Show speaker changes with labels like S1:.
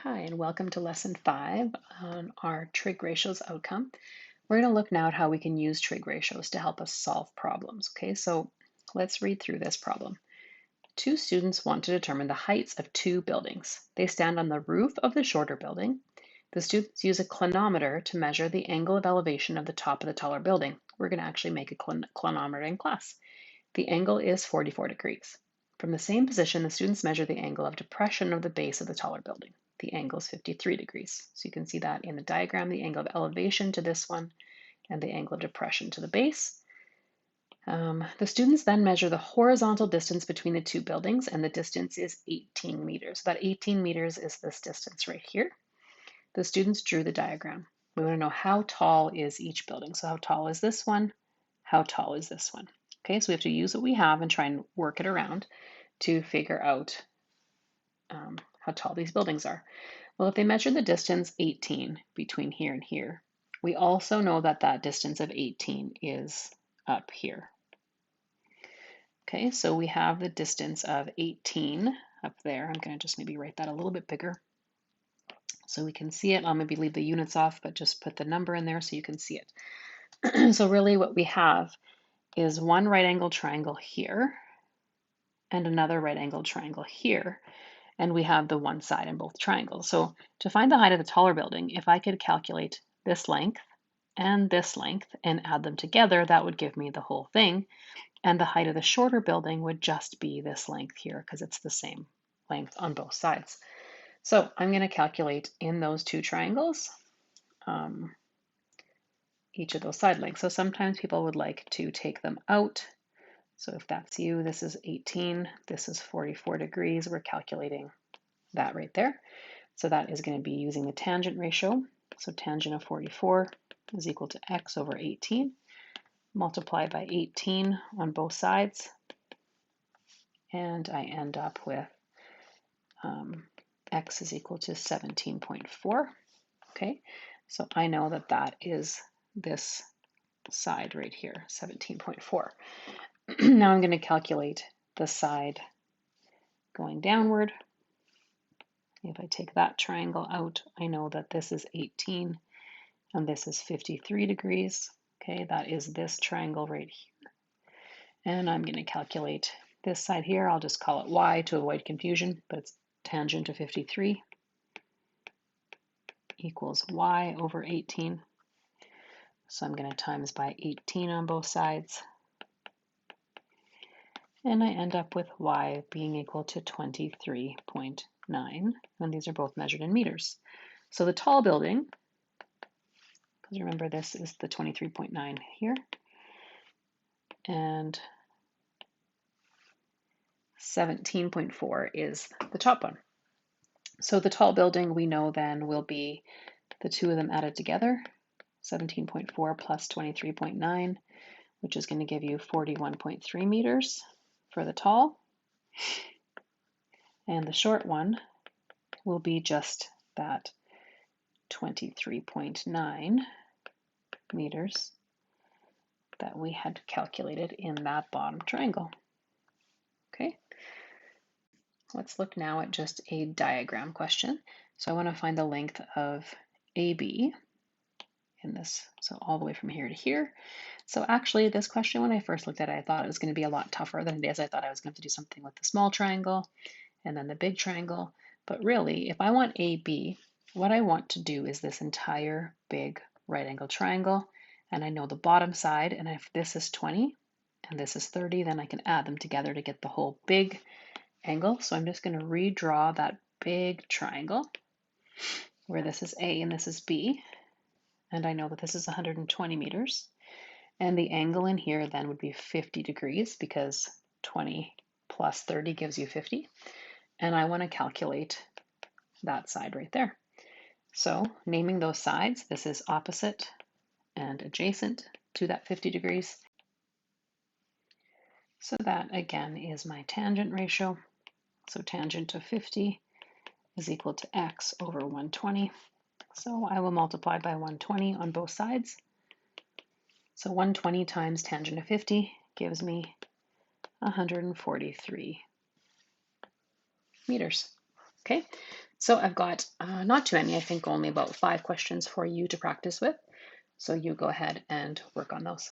S1: Hi, and welcome to Lesson 5 on our trig ratios outcome. We're going to look now at how we can use trig ratios to help us solve problems. Okay, so let's read through this problem. Two students want to determine the heights of two buildings. They stand on the roof of the shorter building. The students use a clinometer to measure the angle of elevation of the top of the taller building. We're going to actually make a clinometer in class. The angle is 44 degrees. From the same position, the students measure the angle of depression of the base of the taller building. The angle is 53 degrees. So you can see that in the diagram, the angle of elevation to this one and the angle of depression to the base. The students then measure the horizontal distance between the two buildings, and the distance is 18 meters. So that 18 meters is this distance right here. The students drew the diagram. We want to know how tall is each building. So how tall is this one? How tall is this one? Okay, so we have to use what we have and try and work it around to figure out how tall these buildings are. Well, if they measure the distance 18 between here and here, we also know that that distance of 18 is up here. Okay, so we have the distance of 18 up there. I'm going to just maybe write that a little bit bigger so we can see it. I'll maybe leave the units off, but just put the number in there so you can see it. So really what we have is one right angled triangle here and another right angled triangle here. And we have the one side in both triangles. So to find the height of the taller building, if I could calculate this length and add them together, that would give me the whole thing. And the height of the shorter building would just be this length here because it's the same length on both sides. So I'm going to calculate in those two triangles each of those side lengths. So sometimes people would like to take them out. So if that's you, this is 18, this is 44 degrees. We're calculating that right there. So that is going to be using the tangent ratio. So tangent of 44 is equal to x over 18, multiplied by 18 on both sides. And I end up with x is equal to 17.4. Okay, so I know that that is this side right here, 17.4. Now I'm going to calculate the side going downward. If I take that triangle out, I know that this is 18 and this is 53 degrees. Okay, that is this triangle right here. And I'm going to calculate this side here. I'll just call it y to avoid confusion, but it's tangent of 53 equals y over 18. So I'm going to times by 18 on both sides. And I end up with y being equal to 23.9. And these are both measured in meters. So the tall building, because remember this is the 23.9 here, and 17.4 is the top one. So the tall building we know then will be the two of them added together, 17.4 plus 23.9, which is going to give you 41.3 meters for the tall. And the short one will be just that 23.9 meters that we had calculated in that bottom triangle. Okay, let's look now at just a diagram question. So I want to find the length of AB in this, so all the way from here to here. So actually this question, when I first looked at it, I thought it was going to be a lot tougher than it is. I thought I was going to do something with the small triangle and then the big triangle. But really, if I want AB, what I want to do is this entire big right angle triangle. And I know the bottom side, and if this is 20 and this is 30, then I can add them together to get the whole big angle. So I'm just going to redraw that big triangle where this is A and this is B. And I know that this is 120 meters. And the angle in here then would be 50 degrees because 20 plus 30 gives you 50. And I want to calculate that side right there. So naming those sides, this is opposite and adjacent to that 50 degrees. So that again is my tangent ratio. So tangent of 50 is equal to x over 120. So I will multiply by 120 on both sides. So 120 times tangent of 50 gives me 143 meters. Okay, So I've got not too many, I think only about 5 questions for you to practice with. So you go ahead and work on those.